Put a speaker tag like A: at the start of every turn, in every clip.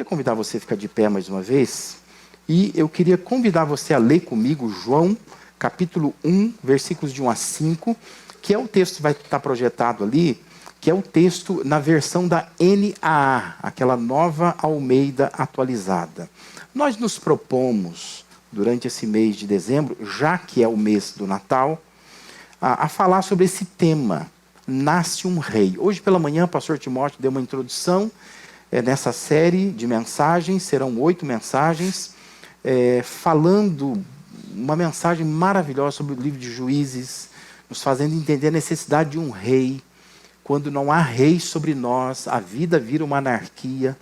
A: queria convidar você a ficar de pé mais uma vez. E eu queria convidar você a ler comigo João, capítulo 1, versículos de 1 a 5, que é o texto que vai estar projetado ali, que é o texto na versão da NAA, aquela Nova Almeida atualizada. Nós nos propomos, durante esse mês de dezembro, já que é o mês do Natal, a falar sobre esse tema, Nasce um Rei. Hoje pela manhã o pastor Timóteo deu uma introdução nessa série de mensagens, serão 8 mensagens, falando uma mensagem maravilhosa sobre o livro de Juízes, nos fazendo entender a necessidade de um rei. Quando não há rei sobre nós, a vida vira uma anarquia.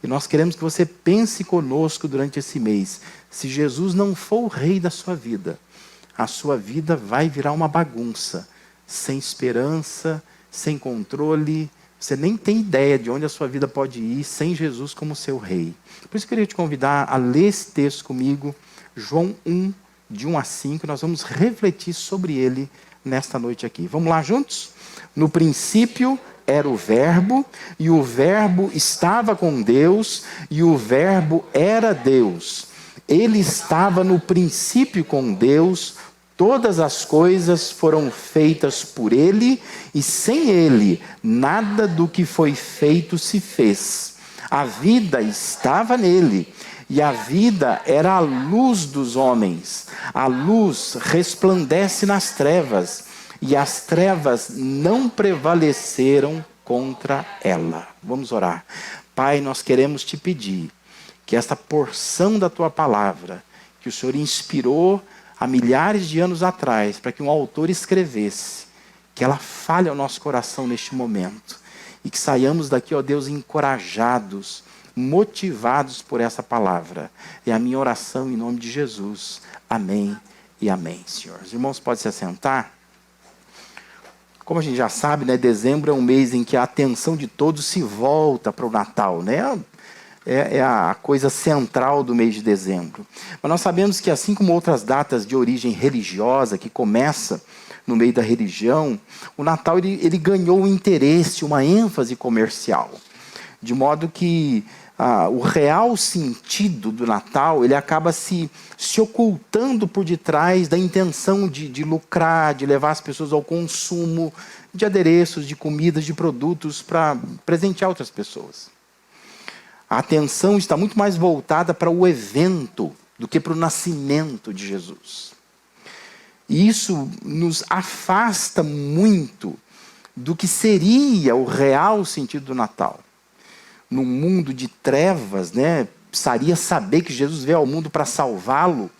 A: E nós queremos que você pense conosco durante esse mês. Se Jesus não for o rei da sua vida, a sua vida vai virar uma bagunça, sem esperança, sem controle. Você nem tem ideia de onde a sua vida pode ir sem Jesus como seu rei. Por isso eu queria te convidar a ler esse texto comigo, João 1, de 1 a 5. Nós vamos refletir sobre ele nesta noite aqui. Vamos lá juntos? No princípio era o Verbo, e o Verbo estava com Deus, e o Verbo era Deus. Ele estava no princípio com Deus. Todas as coisas foram feitas por ele, e sem ele, nada do que foi feito se fez. A vida estava nele, e a vida era a luz dos homens. A luz resplandece nas trevas, e as trevas não prevaleceram contra ela. Vamos orar. Pai, nós queremos te pedir que esta porção da tua palavra, que o Senhor inspirou há milhares de anos atrás, para que um autor escrevesse, que ela fale ao nosso coração neste momento, e que saiamos daqui, ó Deus, encorajados, motivados por essa palavra. É a minha oração em nome de Jesus. Amém e amém, Senhor. Os irmãos podem se assentar. Como a gente já sabe, né, dezembro é um mês em que a atenção de todos se volta para o Natal, né? É a coisa central do mês de dezembro. Mas nós sabemos que, assim como outras datas de origem religiosa, que começa no meio da religião, o Natal ele ganhou um interesse, uma ênfase comercial. De modo que o real sentido do Natal ele acaba se ocultando por detrás da intenção de lucrar, de levar as pessoas ao consumo de adereços, de comidas, de produtos para presentear outras pessoas. A atenção está muito mais voltada para o evento do que para o nascimento de Jesus. E isso nos afasta muito do que seria o real sentido do Natal. Num mundo de trevas, né, precisaria saber que Jesus veio ao mundo para salvá-lo.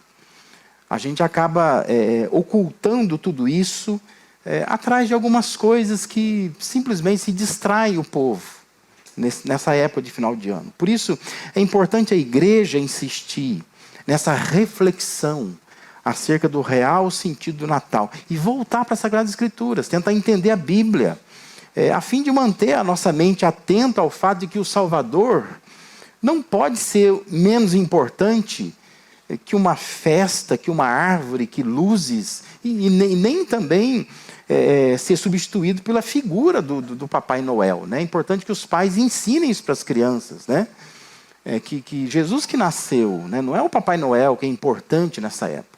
A: A gente acaba ocultando tudo isso atrás de algumas coisas que simplesmente se distraem o povo nessa época de final de ano. Por isso, é importante a igreja insistir nessa reflexão acerca do real sentido do Natal e voltar para as Sagradas Escrituras, tentar entender a Bíblia, a fim de manter a nossa mente atenta ao fato de que o Salvador não pode ser menos importante que uma festa, que uma árvore, que luzes, e nem também ser substituído pela figura do Papai Noel, né? É importante que os pais ensinem isso para as crianças, né? Que Jesus que nasceu, né? Não é o Papai Noel que é importante nessa época.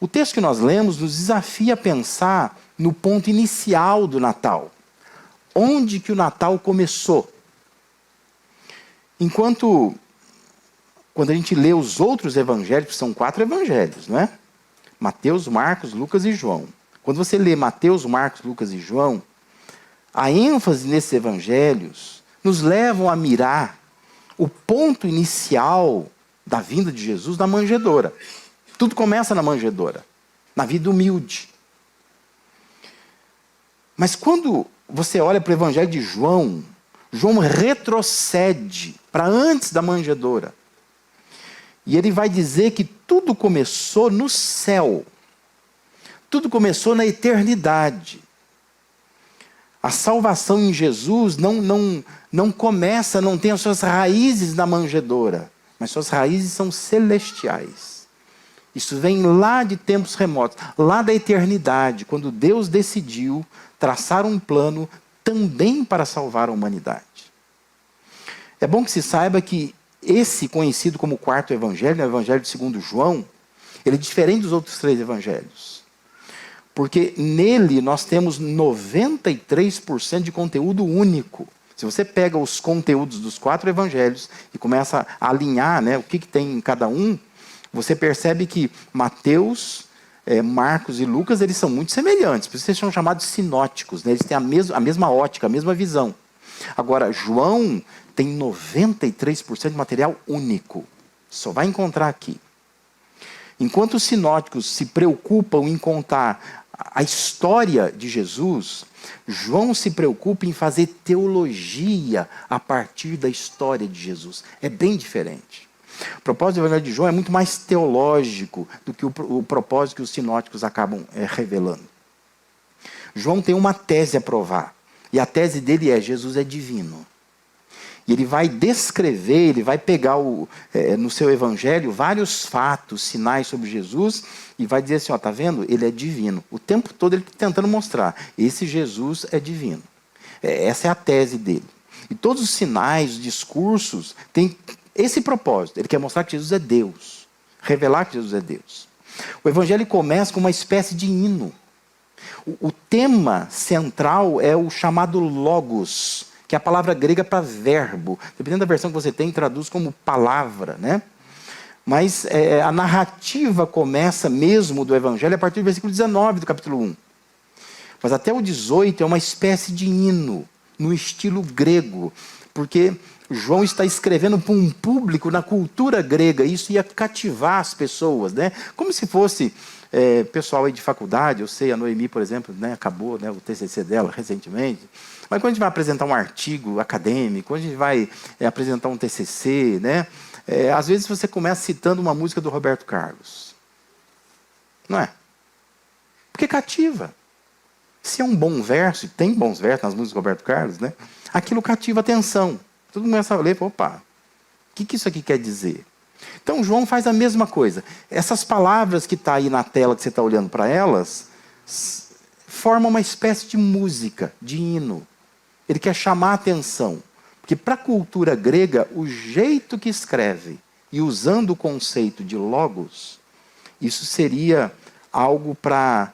A: O texto que nós lemos nos desafia a pensar no ponto inicial do Natal. Onde que o Natal começou? Quando a gente lê os outros evangelhos, são 4 evangelhos, não é? Mateus, Marcos, Lucas e João. Quando você lê Mateus, Marcos, Lucas e João, a ênfase nesses evangelhos nos levam a mirar o ponto inicial da vinda de Jesus na manjedoura. Tudo começa na manjedoura, na vida humilde. Mas quando você olha para o evangelho de João, João retrocede para antes da manjedoura. E ele vai dizer que tudo começou no céu. Tudo começou na eternidade. A salvação em Jesus não começa, não tem as suas raízes na manjedoura, mas suas raízes são celestiais. Isso vem lá de tempos remotos, lá da eternidade, quando Deus decidiu traçar um plano também para salvar a humanidade. É bom que se saiba que esse conhecido como quarto evangelho, o evangelho segundo João, ele é diferente dos outros 3 evangelhos. Porque nele nós temos 93% de conteúdo único. Se você pega os conteúdos dos 4 evangelhos e começa a alinhar, né, o que tem em cada um, você percebe que Mateus, Marcos e Lucas, eles são muito semelhantes. Por isso eles são chamados sinóticos, né? Eles têm a mesma ótica, a mesma visão. Agora, João tem 93% de material único. Só vai encontrar aqui. Enquanto os sinóticos se preocupam em contar a história de Jesus, João se preocupa em fazer teologia a partir da história de Jesus. É bem diferente. O propósito do Evangelho de João é muito mais teológico do que o propósito que os sinóticos acabam revelando. João tem uma tese a provar. E a tese dele é: Jesus é divino. E ele vai descrever, ele vai pegar no seu evangelho vários fatos, sinais sobre Jesus, e vai dizer assim, ó, tá vendo? Ele é divino. O tempo todo ele está tentando mostrar, esse Jesus é divino. Essa é a tese dele. E todos os sinais, os discursos, têm esse propósito. Ele quer mostrar que Jesus é Deus, revelar que Jesus é Deus. O evangelho começa com uma espécie de hino. O tema central é o chamado logos, que é a palavra grega para verbo. Dependendo da versão que você tem, traduz como palavra, né? Mas a narrativa começa mesmo do Evangelho a partir do versículo 19 do capítulo 1. Mas até o 18 é uma espécie de hino, no estilo grego, porque João está escrevendo para um público na cultura grega, e isso ia cativar as pessoas, né? Como se fosse pessoal aí de faculdade. Eu sei, a Noemi, por exemplo, né, acabou, né, o TCC dela recentemente. Mas quando a gente vai apresentar um artigo acadêmico, quando a gente vai apresentar um TCC, né, às vezes você começa citando uma música do Roberto Carlos. Não é? Porque cativa. Se é um bom verso, e tem bons versos nas músicas do Roberto Carlos, né, aquilo cativa a atenção. Todo mundo começa a ler e fala, opa, o que isso aqui quer dizer? Então João faz a mesma coisa. Essas palavras que estão aí na tela, que você está olhando para elas, formam uma espécie de música, de hino. Ele quer chamar a atenção. Porque para a cultura grega, o jeito que escreve, e usando o conceito de logos, isso seria algo para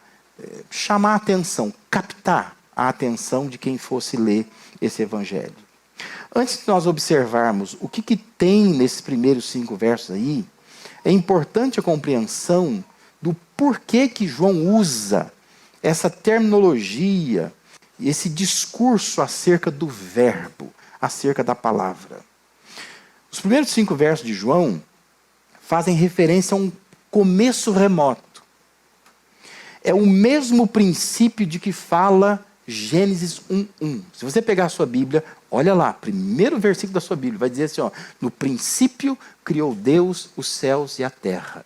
A: chamar a atenção, captar a atenção de quem fosse ler esse evangelho. Antes de nós observarmos o que tem nesses primeiros 5 versos aí, é importante a compreensão do porquê que João usa essa terminologia, esse discurso acerca do verbo, acerca da palavra. Os primeiros 5 versos de João fazem referência a um começo remoto. É o mesmo princípio de que fala Gênesis 1:1. Se você pegar a sua Bíblia, olha lá, primeiro versículo da sua Bíblia, vai dizer assim, ó, no princípio criou Deus os céus e a terra.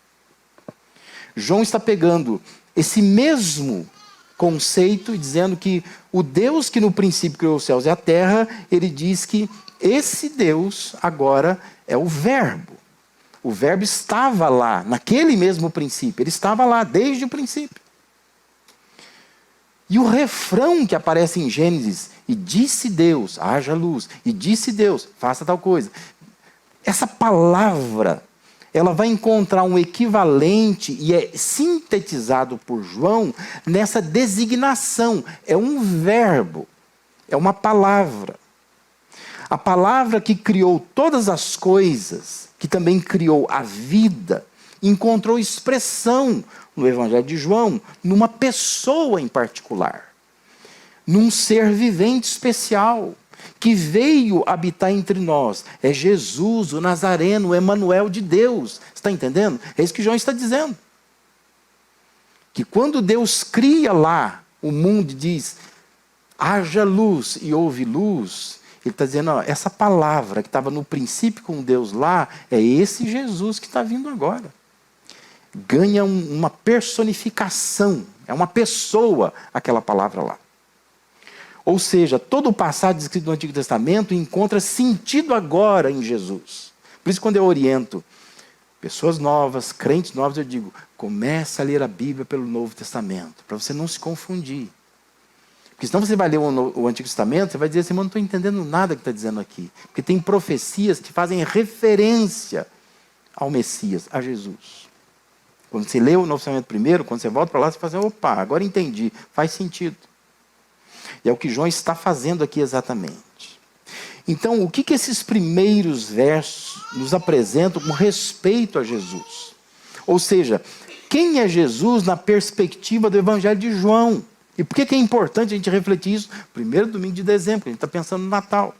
A: João está pegando esse mesmo conceito e dizendo que o Deus que no princípio criou os céus e a terra, ele diz que esse Deus agora é o verbo. O verbo estava lá, naquele mesmo princípio, ele estava lá desde o princípio. E o refrão que aparece em Gênesis, e disse Deus, haja luz, e disse Deus, faça tal coisa. Essa palavra, ela vai encontrar um equivalente, e é sintetizado por João, nessa designação. É um verbo, é uma palavra. A palavra que criou todas as coisas, que também criou a vida, encontrou expressão no Evangelho de João, numa pessoa em particular, num ser vivente especial, que veio habitar entre nós. É Jesus, o Nazareno, o Emanuel de Deus. Está entendendo? É isso que João está dizendo. Que quando Deus cria lá o mundo e diz, haja luz e houve luz, ele está dizendo, ó, essa palavra que estava no princípio com Deus lá, é esse Jesus que está vindo agora. Ganha uma personificação, é uma pessoa aquela palavra lá. Ou seja, todo o passado descrito no Antigo Testamento encontra sentido agora em Jesus. Por isso, quando eu oriento pessoas novas, crentes novos, eu digo, comece a ler a Bíblia pelo Novo Testamento, para você não se confundir. Porque senão você vai ler o Antigo Testamento, você vai dizer assim, mas não estou entendendo nada que está dizendo aqui. Porque tem profecias que fazem referência ao Messias, a Jesus. Quando você lê o Novo Testamento primeiro, quando você volta para lá, você fala assim, opa, agora entendi, faz sentido. E é o que João está fazendo aqui exatamente. Então, o que esses primeiros versos nos apresentam com respeito a Jesus? Ou seja, quem é Jesus na perspectiva do Evangelho de João? E por que é importante a gente refletir isso? Primeiro domingo de dezembro, a gente está pensando no Natal.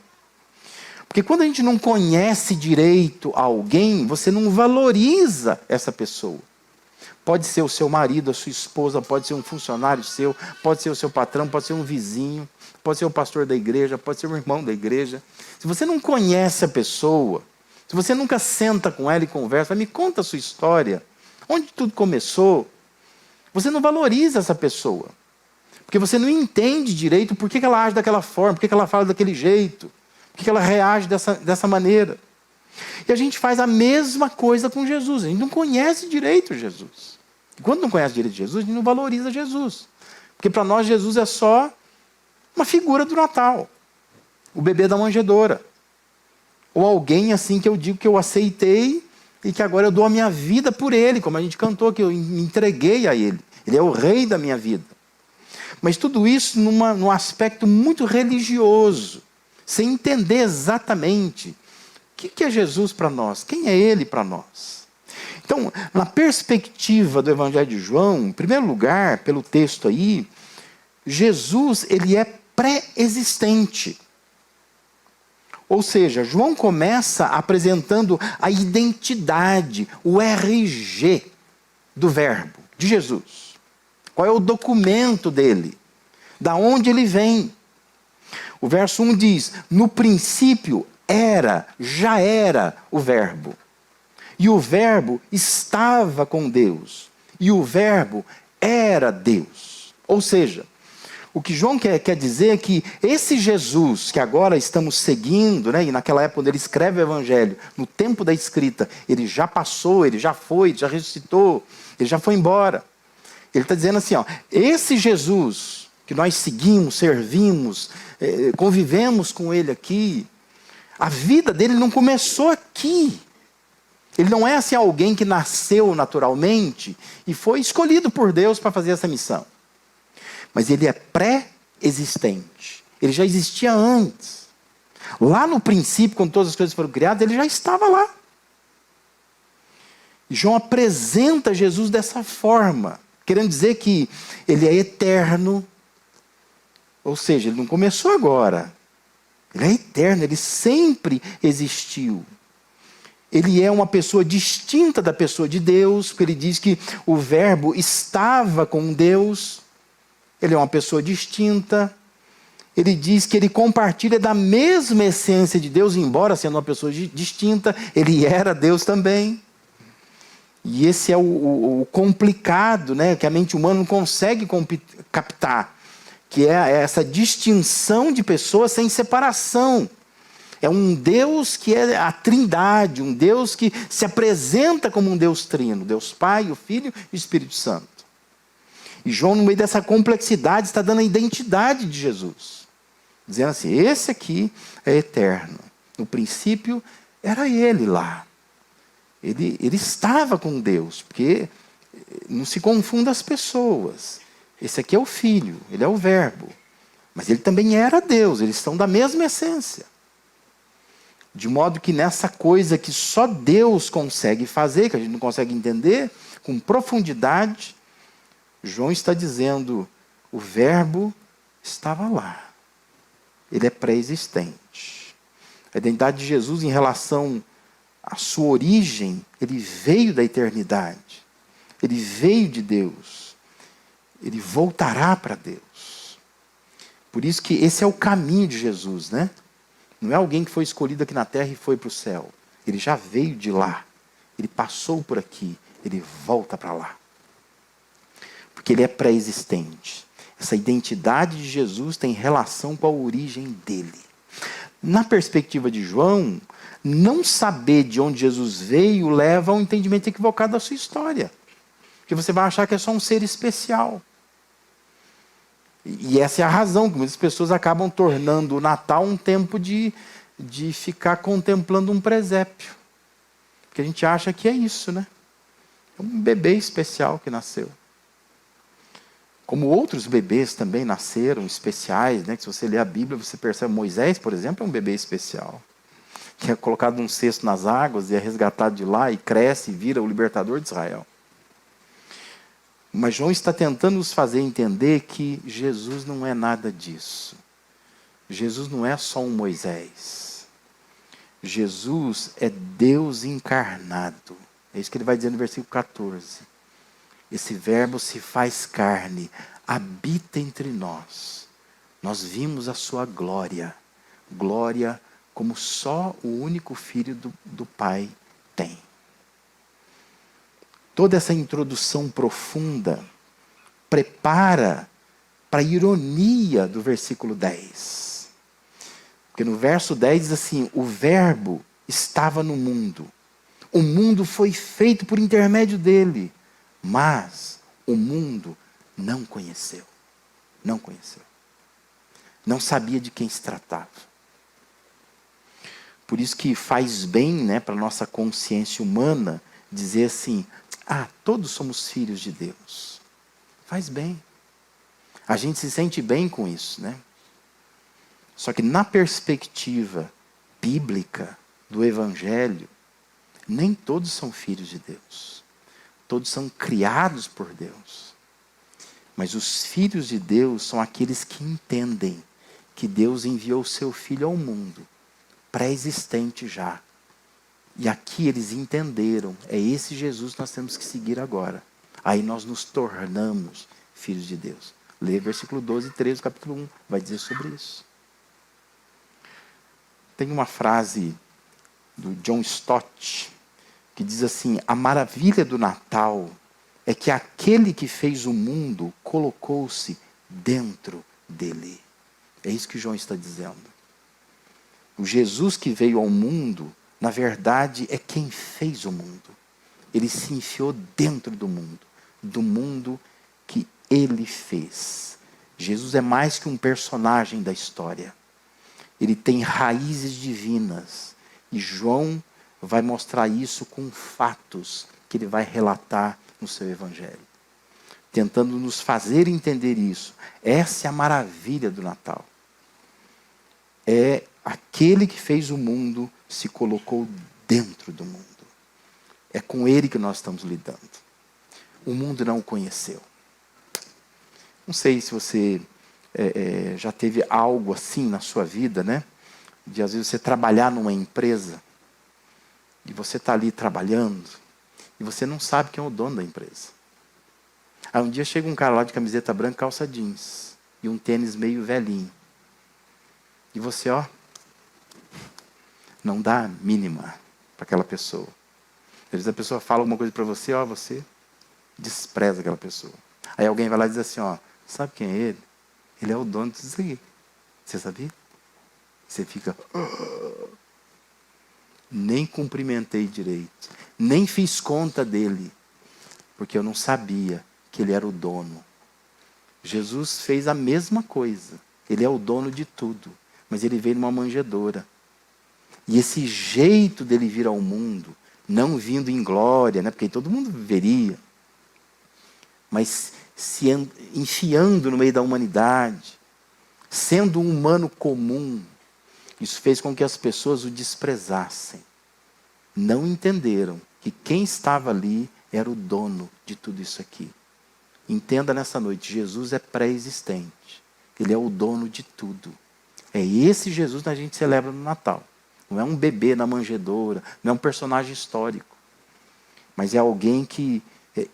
A: Porque quando a gente não conhece direito alguém, você não valoriza essa pessoa. Pode ser o seu marido, a sua esposa, pode ser um funcionário seu, pode ser o seu patrão, pode ser um vizinho, pode ser o pastor da igreja, pode ser um irmão da igreja. Se você não conhece a pessoa, se você nunca senta com ela e conversa, me conta a sua história, onde tudo começou, você não valoriza essa pessoa. Porque você não entende direito por que ela age daquela forma, por que ela fala daquele jeito, por que ela reage dessa maneira. E a gente faz a mesma coisa com Jesus. A gente não conhece direito Jesus. E quando não conhece direito Jesus, a gente não valoriza Jesus. Porque para nós Jesus é só uma figura do Natal. O bebê da manjedoura. Ou alguém assim que eu digo que eu aceitei e que agora eu dou a minha vida por ele. Como a gente cantou, que eu me entreguei a ele. Ele é o rei da minha vida. Mas tudo isso num aspecto muito religioso. Sem entender exatamente o que é Jesus para nós? Quem é Ele para nós? Então, na perspectiva do Evangelho de João, em primeiro lugar, pelo texto aí, Jesus ele é pré-existente. Ou seja, João começa apresentando a identidade, o RG do Verbo, de Jesus. Qual é o documento dele? Da onde ele vem? O verso 1 diz, no princípio já era o Verbo. E o Verbo estava com Deus. E o Verbo era Deus. Ou seja, o que João quer dizer é que esse Jesus que agora estamos seguindo, né, e naquela época quando ele escreve o Evangelho, no tempo da escrita, ele já passou, ele já foi, já ressuscitou, ele já foi embora. Ele está dizendo assim, ó, esse Jesus que nós seguimos, servimos, convivemos com ele aqui, a vida dele não começou aqui. Ele não é assim alguém que nasceu naturalmente e foi escolhido por Deus para fazer essa missão. Mas ele é pré-existente. Ele já existia antes. Lá no princípio, quando todas as coisas foram criadas, ele já estava lá. E João apresenta Jesus dessa forma, querendo dizer que ele é eterno. Ou seja, ele não começou agora. Ele é eterno, ele sempre existiu. Ele é uma pessoa distinta da pessoa de Deus, porque ele diz que o Verbo estava com Deus. Ele é uma pessoa distinta. Ele diz que ele compartilha da mesma essência de Deus, embora sendo uma pessoa distinta, ele era Deus também. E esse é o complicado, né, que a mente humana não consegue captar, que é essa distinção de pessoas sem separação. É um Deus que é a trindade, um Deus que se apresenta como um Deus trino, Deus Pai, o Filho e o Espírito Santo. E João, no meio dessa complexidade, está dando a identidade de Jesus. Dizendo assim, esse aqui é eterno. No princípio, era ele lá. Ele estava com Deus, porque não se confunda as pessoas. Esse aqui é o Filho, ele é o Verbo. Mas ele também era Deus, eles estão da mesma essência. De modo que nessa coisa que só Deus consegue fazer, que a gente não consegue entender, com profundidade, João está dizendo, o Verbo estava lá. Ele é pré-existente. A identidade de Jesus em relação à sua origem, ele veio da eternidade. Ele veio de Deus. Ele voltará para Deus. Por isso que esse é o caminho de Jesus, né? Não é alguém que foi escolhido aqui na terra e foi para o céu. Ele já veio de lá. Ele passou por aqui. Ele volta para lá. Porque ele é pré-existente. Essa identidade de Jesus tem relação com a origem dele. Na perspectiva de João, não saber de onde Jesus veio leva a um entendimento equivocado da sua história. Porque você vai achar que é só um ser especial. E essa é a razão que muitas pessoas acabam tornando o Natal um tempo de ficar contemplando um presépio. Porque a gente acha que é isso, né? É um bebê especial que nasceu. Como outros bebês também nasceram especiais, né? Que se você ler a Bíblia, você percebe Moisés, por exemplo, é um bebê especial. Que é colocado num cesto nas águas e é resgatado de lá e cresce e vira o libertador de Israel. Mas João está tentando nos fazer entender que Jesus não é nada disso. Jesus não é só um Moisés. Jesus é Deus encarnado. É isso que ele vai dizer no versículo 14. Esse verbo se faz carne, habita entre nós. Nós vimos a sua glória. Glória como só o único filho do Pai tem. Toda essa introdução profunda prepara para a ironia do versículo 10. Porque no verso 10 diz assim: o verbo estava no mundo. O mundo foi feito por intermédio dele. Mas o mundo não conheceu. Não conheceu. Não sabia de quem se tratava. Por isso que faz bem, né, para a nossa consciência humana dizer assim: todos somos filhos de Deus. Faz bem. A gente se sente bem com isso, né? Só que na perspectiva bíblica do Evangelho, nem todos são filhos de Deus. Todos são criados por Deus. Mas os filhos de Deus são aqueles que entendem que Deus enviou o seu Filho ao mundo, pré-existente já. E aqui eles entenderam, é esse Jesus que nós temos que seguir agora. Aí nós nos tornamos filhos de Deus. Lê versículo 12 e 13 do capítulo 1, vai dizer sobre isso. Tem uma frase do John Stott, que diz assim: a maravilha do Natal é que aquele que fez o mundo colocou-se dentro dele. É isso que João está dizendo. O Jesus que veio ao mundo, na verdade, é quem fez o mundo. Ele se enfiou dentro do mundo que ele fez. Jesus é mais que um personagem da história. Ele tem raízes divinas. E João vai mostrar isso com fatos que ele vai relatar no seu evangelho. Tentando nos fazer entender isso. Essa é a maravilha do Natal. É aquele que fez o mundo se colocou dentro do mundo. É com ele que nós estamos lidando. O mundo não o conheceu. Não sei se você já teve algo assim na sua vida, né? De às vezes você trabalhar numa empresa e você está ali trabalhando e você não sabe quem é o dono da empresa. Aí um dia chega um cara lá de camiseta branca, calça jeans e um tênis meio velhinho. E você, não dá a mínima para aquela pessoa. Às vezes a pessoa fala alguma coisa para você, você despreza aquela pessoa. Aí alguém vai lá e diz assim, sabe quem é ele? Ele é o dono disso aqui. Você sabia? Você fica... Nem cumprimentei direito. Nem fiz conta dele. Porque eu não sabia que ele era o dono. Jesus fez a mesma coisa. Ele é o dono de tudo. Mas ele veio numa manjedoura. E esse jeito dele vir ao mundo, não vindo em glória, né? Porque todo mundo veria, mas se enfiando no meio da humanidade, sendo um humano comum, isso fez com que as pessoas o desprezassem. Não entenderam que quem estava ali era o dono de tudo isso aqui. Entenda nessa noite, Jesus é pré-existente. Ele é o dono de tudo. É esse Jesus que a gente celebra no Natal. Não é um bebê na manjedoura, não é um personagem histórico. Mas é alguém que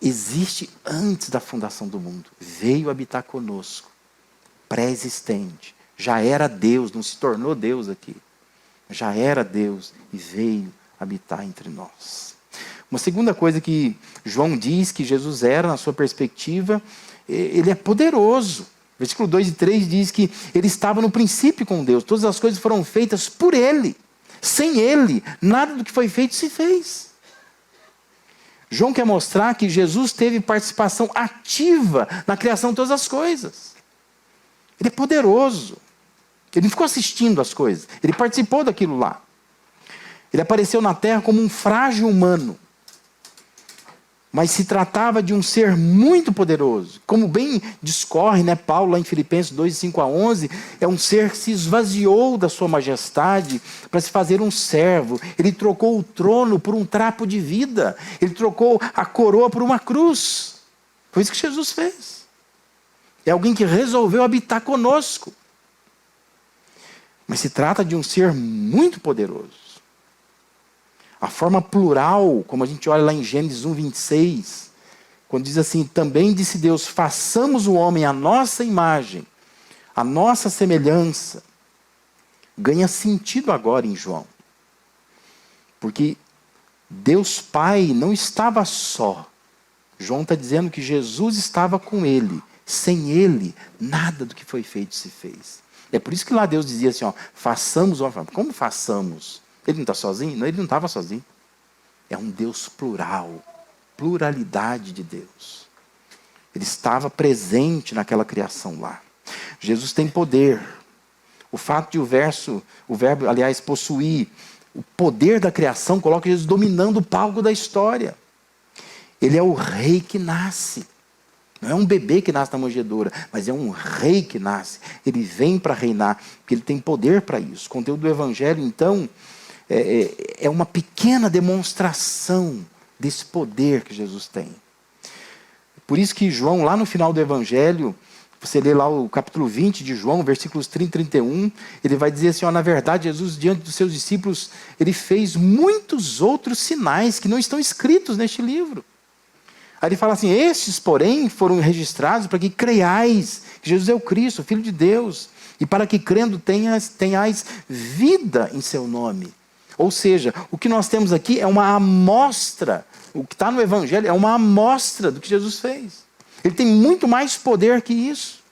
A: existe antes da fundação do mundo. Veio habitar conosco. Pré-existente. Já era Deus, não se tornou Deus aqui. Já era Deus e veio habitar entre nós. Uma segunda coisa que João diz que Jesus era, na sua perspectiva, ele é poderoso. Versículo 2 e 3 diz que ele estava no princípio com Deus. Todas as coisas foram feitas por ele. Sem ele, nada do que foi feito se fez. João quer mostrar que Jesus teve participação ativa na criação de todas as coisas. Ele é poderoso. Ele não ficou assistindo as coisas. Ele participou daquilo lá. Ele apareceu na terra como um frágil humano. Mas se tratava de um ser muito poderoso. Como bem discorre, Paulo, lá em Filipenses 2, 5-11, é um ser que se esvaziou da sua majestade para se fazer um servo. Ele trocou o trono por um trapo de vida. Ele trocou a coroa por uma cruz. Foi isso que Jesus fez. É alguém que resolveu habitar conosco. Mas se trata de um ser muito poderoso. A forma plural, como a gente olha lá em Gênesis 1, 26, quando diz assim, também disse Deus, façamos o homem à nossa imagem, à nossa semelhança, ganha sentido agora em João. Porque Deus Pai não estava só. João está dizendo que Jesus estava com ele. Sem ele, nada do que foi feito se fez. É por isso que lá Deus dizia assim, façamos o homem. Como façamos? Ele não está sozinho? Não, ele não estava sozinho. É um Deus plural. Pluralidade de Deus. Ele estava presente naquela criação lá. Jesus tem poder. O fato de o verbo, aliás, possuir o poder da criação, coloca Jesus dominando o palco da história. Ele é o rei que nasce. Não é um bebê que nasce na manjedoura, mas é um rei que nasce. Ele vem para reinar, porque ele tem poder para isso. O conteúdo do Evangelho, então, é uma pequena demonstração desse poder que Jesus tem. Por isso que João, lá no final do Evangelho, você lê lá o capítulo 20 de João, versículos 30 e 31, ele vai dizer assim, na verdade, Jesus, diante dos seus discípulos, ele fez muitos outros sinais que não estão escritos neste livro. Aí ele fala assim, estes, porém, foram registrados para que creiais que Jesus é o Cristo, o Filho de Deus, e para que crendo tenhais vida em seu nome. Ou seja, o que nós temos aqui é uma amostra, o que está no Evangelho é uma amostra do que Jesus fez. Ele tem muito mais poder que isso.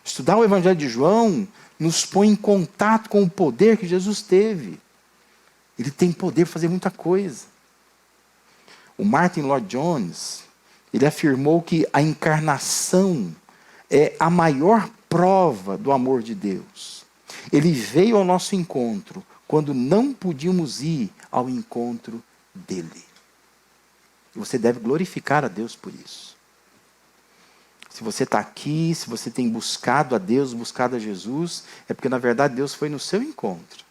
A: Estudar o Evangelho de João nos põe em contato com o poder que Jesus teve. Ele tem poder para fazer muita coisa. O Martin Lloyd-Jones, ele afirmou que a encarnação é a maior prova do amor de Deus. Ele veio ao nosso encontro quando não podíamos ir ao encontro dele. Você deve glorificar a Deus por isso. Se você está aqui, se você tem buscado a Deus, buscado a Jesus, é porque na verdade Deus foi no seu encontro.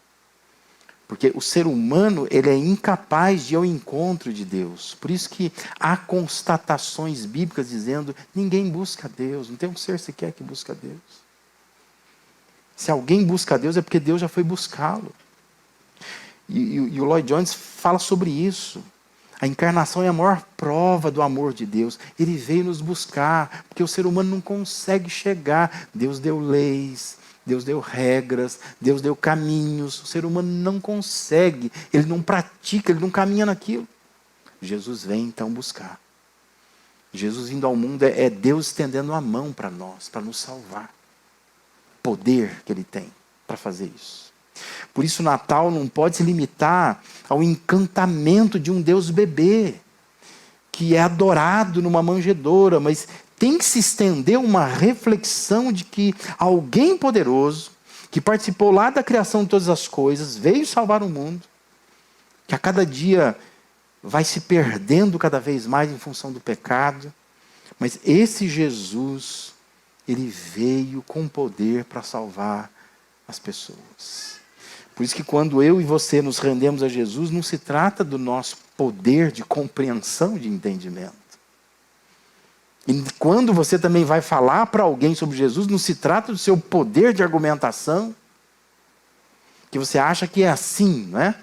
A: Porque o ser humano, ele é incapaz de ir ao encontro de Deus. Por isso que há constatações bíblicas dizendo, ninguém busca a Deus, não tem um ser sequer que busca a Deus. Se alguém busca a Deus é porque Deus já foi buscá-lo. E o Lloyd Jones fala sobre isso. A encarnação é a maior prova do amor de Deus. Ele veio nos buscar, porque o ser humano não consegue chegar. Deus deu leis, Deus deu regras, Deus deu caminhos. O ser humano não consegue, ele não pratica, ele não caminha naquilo. Jesus vem então buscar. Jesus vindo ao mundo é Deus estendendo a mão para nós, para nos salvar. Poder que ele tem para fazer isso. Por isso o Natal não pode se limitar ao encantamento de um Deus bebê, que é adorado numa manjedoura, mas tem que se estender uma reflexão de que alguém poderoso, que participou lá da criação de todas as coisas, veio salvar o mundo, que a cada dia vai se perdendo cada vez mais em função do pecado, mas esse Jesus, ele veio com poder para salvar as pessoas. Por isso que quando eu e você nos rendemos a Jesus, não se trata do nosso poder de compreensão, de entendimento. E quando você também vai falar para alguém sobre Jesus, não se trata do seu poder de argumentação, que você acha que é assim, não é?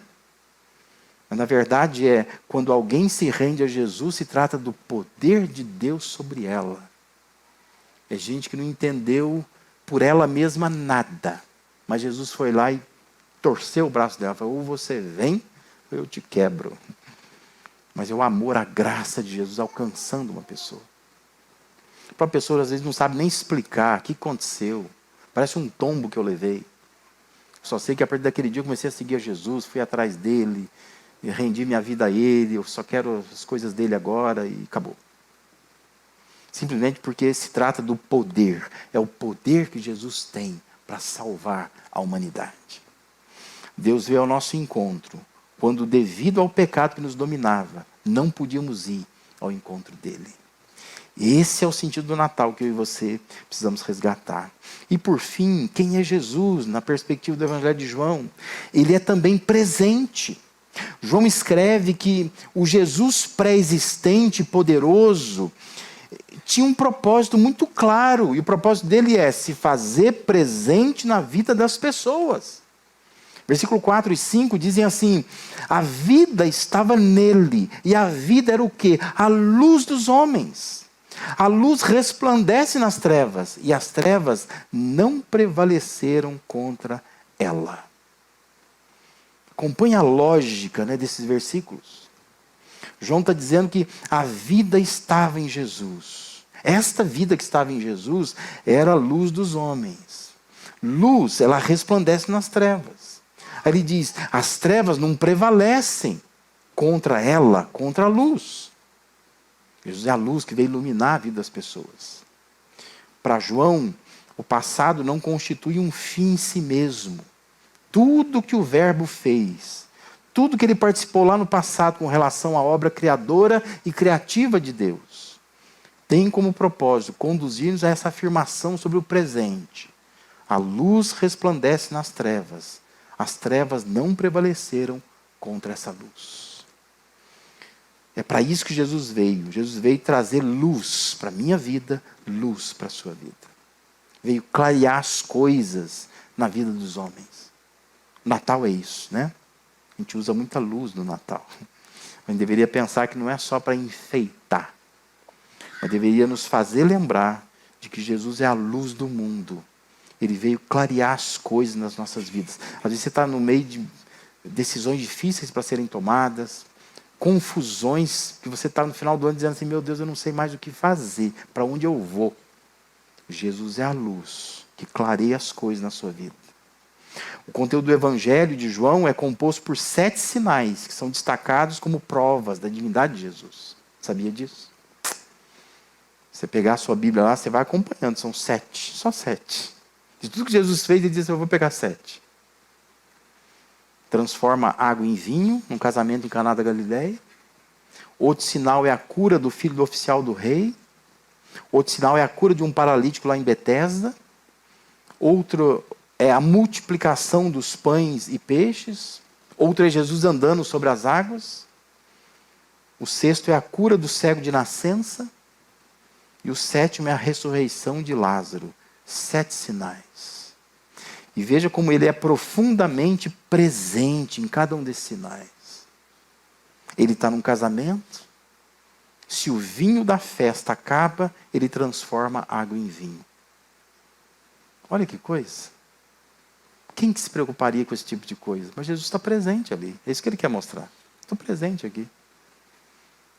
A: Mas na verdade quando alguém se rende a Jesus, se trata do poder de Deus sobre ela. É gente que não entendeu por ela mesma nada. Mas Jesus foi lá e torceu o braço dela, falou, ou você vem, ou eu te quebro. Mas é o amor, a graça de Jesus alcançando uma pessoa. A pessoa às vezes não sabe nem explicar o que aconteceu. Parece um tombo que eu levei. Só sei que a partir daquele dia eu comecei a seguir a Jesus, fui atrás dele, e rendi minha vida a ele, eu só quero as coisas dele agora e acabou. Simplesmente porque se trata do poder. É o poder que Jesus tem para salvar a humanidade. Deus veio ao nosso encontro quando, devido ao pecado que nos dominava, não podíamos ir ao encontro dele. Esse é o sentido do Natal que eu e você precisamos resgatar. E por fim, quem é Jesus na perspectiva do Evangelho de João? Ele é também presente. João escreve que o Jesus pré-existente e poderoso tinha um propósito muito claro. E o propósito dele é se fazer presente na vida das pessoas. Versículo 4 e 5 dizem assim: a vida estava nele, e a vida era o quê? A luz dos homens. A luz resplandece nas trevas, e as trevas não prevaleceram contra ela. Acompanhe a lógica, desses versículos. João está dizendo que a vida estava em Jesus. Esta vida que estava em Jesus era a luz dos homens. Luz, ela resplandece nas trevas. Aí ele diz, as trevas não prevalecem contra ela, contra a luz. Jesus é a luz que veio iluminar a vida das pessoas. Para João, o passado não constitui um fim em si mesmo. Tudo que o Verbo fez, tudo que ele participou lá no passado com relação à obra criadora e criativa de Deus, tem como propósito conduzir-nos a essa afirmação sobre o presente. A luz resplandece nas trevas. As trevas não prevaleceram contra essa luz. É para isso que Jesus veio. Jesus veio trazer luz para a minha vida, luz para a sua vida. Veio clarear as coisas na vida dos homens. O Natal é isso, né? A gente usa muita luz no Natal. Mas deveria pensar que não é só para enfeitar. Mas deveria nos fazer lembrar de que Jesus é a luz do mundo. Ele veio clarear as coisas nas nossas vidas. Às vezes você está no meio de decisões difíceis para serem tomadas, confusões, que você está no final do ano dizendo assim, meu Deus, eu não sei mais o que fazer, para onde eu vou. Jesus é a luz que clareia as coisas na sua vida. O conteúdo do Evangelho de João é composto por 7 sinais, que são destacados como provas da divindade de Jesus. Sabia disso? Você pegar a sua Bíblia lá, você vai acompanhando, são 7, só 7. De tudo que Jesus fez, ele disse, eu vou pegar 7. Transforma água em vinho, num casamento em Caná da Galileia. Outro sinal é a cura do filho do oficial do rei. Outro sinal é a cura de um paralítico lá em Betesda. Outro é a multiplicação dos pães e peixes. Outro é Jesus andando sobre as águas. O sexto é a cura do cego de nascença. E o sétimo é a ressurreição de Lázaro. 7 sinais. E veja como ele é profundamente presente em cada um desses sinais. Ele está num casamento. Se o vinho da festa acaba, ele transforma água em vinho. Olha que coisa. Quem que se preocuparia com esse tipo de coisa? Mas Jesus está presente ali. É isso que ele quer mostrar. Estou presente aqui.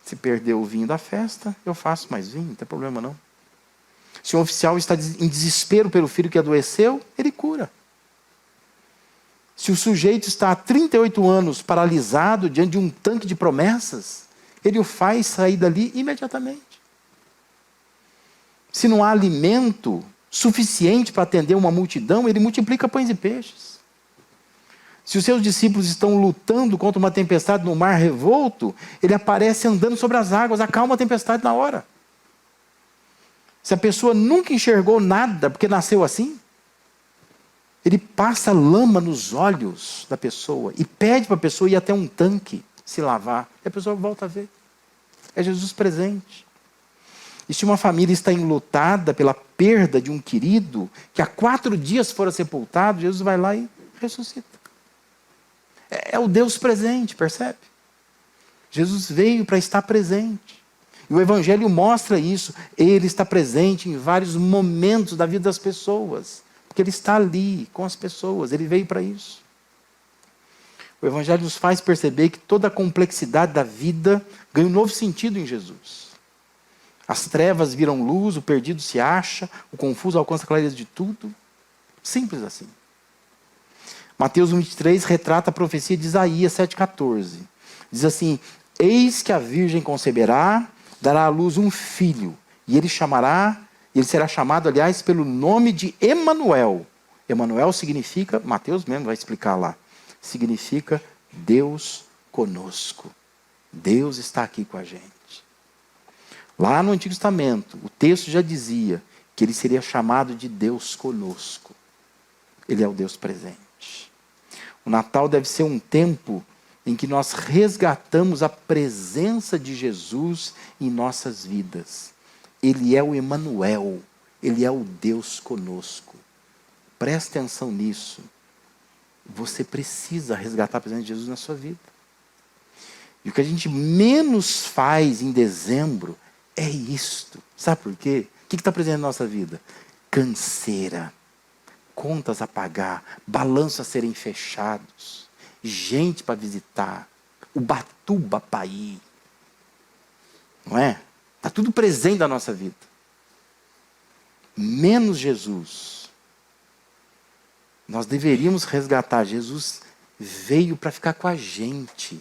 A: Se perder o vinho da festa, eu faço mais vinho, não tem problema não. Se um oficial está em desespero pelo filho que adoeceu, ele cura. Se o sujeito está há 38 anos paralisado diante de um tanque de promessas, ele o faz sair dali imediatamente. Se não há alimento suficiente para atender uma multidão, ele multiplica pães e peixes. Se os seus discípulos estão lutando contra uma tempestade no mar revolto, ele aparece andando sobre as águas, acalma a tempestade na hora. Se a pessoa nunca enxergou nada porque nasceu assim, ele passa lama nos olhos da pessoa e pede para a pessoa ir até um tanque se lavar. E a pessoa volta a ver. É Jesus presente. E se uma família está enlutada pela perda de um querido, que há 4 dias fora sepultado, Jesus vai lá e ressuscita. É o Deus presente, percebe? Jesus veio para estar presente. E o Evangelho mostra isso. Ele está presente em vários momentos da vida das pessoas. Porque ele está ali com as pessoas. Ele veio para isso. O Evangelho nos faz perceber que toda a complexidade da vida ganha um novo sentido em Jesus. As trevas viram luz, o perdido se acha, o confuso alcança a clareza de tudo. Simples assim. Mateus 23 retrata a profecia de Isaías 7,14. Diz assim, eis que a virgem conceberá, dará à luz um filho, E ele será chamado, aliás, pelo nome de Emanuel. Emanuel significa, Mateus mesmo vai explicar lá, significa Deus conosco. Deus está aqui com a gente. Lá no Antigo Testamento, o texto já dizia que ele seria chamado de Deus conosco. Ele é o Deus presente. O Natal deve ser um tempo em que nós resgatamos a presença de Jesus em nossas vidas. Ele é o Emanuel, ele é o Deus conosco. Preste atenção nisso. Você precisa resgatar a presença de Jesus na sua vida. E o que a gente menos faz em dezembro é isto. Sabe por quê? O que está presente na nossa vida? Canseira, contas a pagar, balanços a serem fechados, gente para visitar, Ubatuba para ir. Não é? Está tudo presente na nossa vida. Menos Jesus. Nós deveríamos resgatar. Jesus veio para ficar com a gente.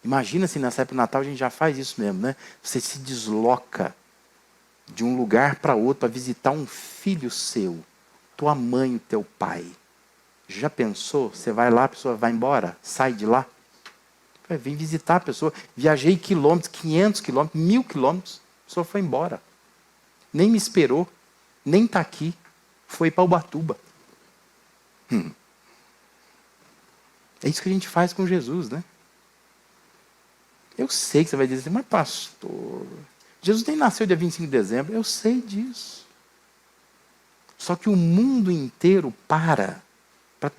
A: Imagina se nessa época do Natal a gente já faz isso mesmo, né? Você se desloca de um lugar para outro para visitar um filho seu, tua mãe, o teu pai. Já pensou? Você vai lá, a pessoa vai embora, sai de lá. Vem visitar a pessoa. Viajei quilômetros, 500 quilômetros, 1000 quilômetros. A pessoa foi embora. Nem me esperou, nem está aqui. Foi para Ubatuba. É isso que a gente faz com Jesus, né? Eu sei que você vai dizer assim, mas pastor, Jesus nem nasceu dia 25 de dezembro. Eu sei disso. Só que o mundo inteiro para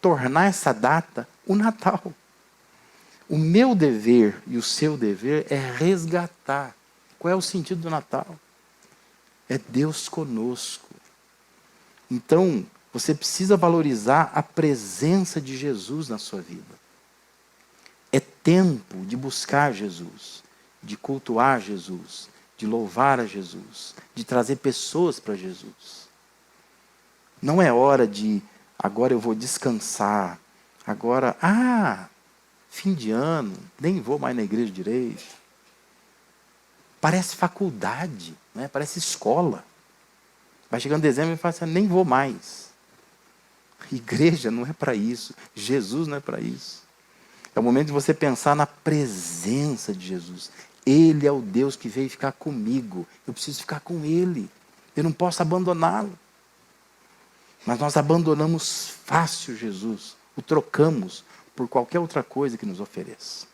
A: tornar essa data o Natal. O meu dever e o seu dever é resgatar. Qual é o sentido do Natal? É Deus conosco. Então, você precisa valorizar a presença de Jesus na sua vida. É tempo de buscar Jesus, de cultuar Jesus, de louvar a Jesus, de trazer pessoas para Jesus. Não é hora de, agora eu vou descansar, agora, fim de ano, nem vou mais na igreja direito. Parece faculdade, né? Parece escola. Vai chegando dezembro e fala assim, nem vou mais. Igreja não é para isso, Jesus não é para isso. É o momento de você pensar na presença de Jesus. Ele é o Deus que veio ficar comigo. Eu preciso ficar com Ele. Eu não posso abandoná-lo. Mas nós abandonamos fácil Jesus. O trocamos por qualquer outra coisa que nos ofereça.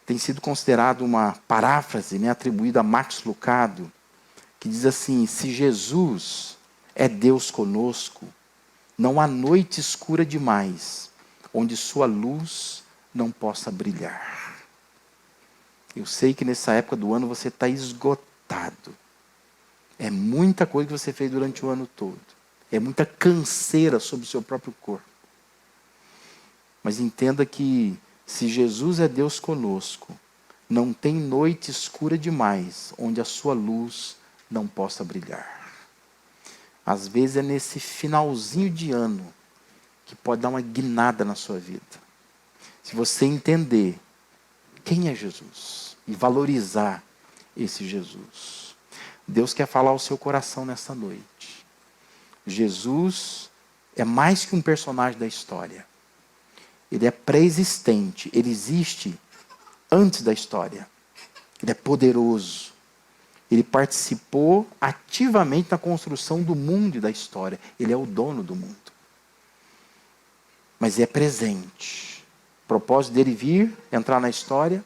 A: Tem sido considerado uma paráfrase, né, atribuída a Max Lucado, que diz assim, se Jesus é Deus conosco, não há noite escura demais, onde sua luz não possa brilhar. Eu sei que nessa época do ano você está esgotado. É muita coisa que você fez durante o ano todo. É muita canseira sobre o seu próprio corpo. Mas entenda que se Jesus é Deus conosco, não tem noite escura demais, onde a sua luz não possa brilhar. Às vezes é nesse finalzinho de ano que pode dar uma guinada na sua vida. Se você entender quem é Jesus e valorizar esse Jesus. Deus quer falar ao seu coração nessa noite. Jesus é mais que um personagem da história. Ele é pré-existente, ele existe antes da história. Ele é poderoso. Ele participou ativamente na construção do mundo e da história. Ele é o dono do mundo. Mas é presente. O propósito dele vir, entrar na história,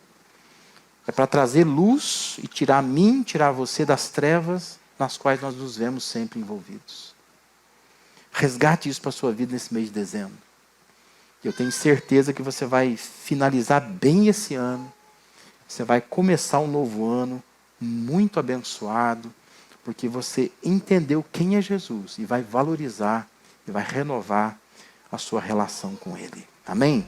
A: é para trazer luz e tirar a mim, tirar você das trevas nas quais nós nos vemos sempre envolvidos. Resgate isso para a sua vida nesse mês de dezembro. Eu tenho certeza que você vai finalizar bem esse ano. Você vai começar um novo ano muito abençoado, porque você entendeu quem é Jesus e vai valorizar e vai renovar a sua relação com Ele. Amém?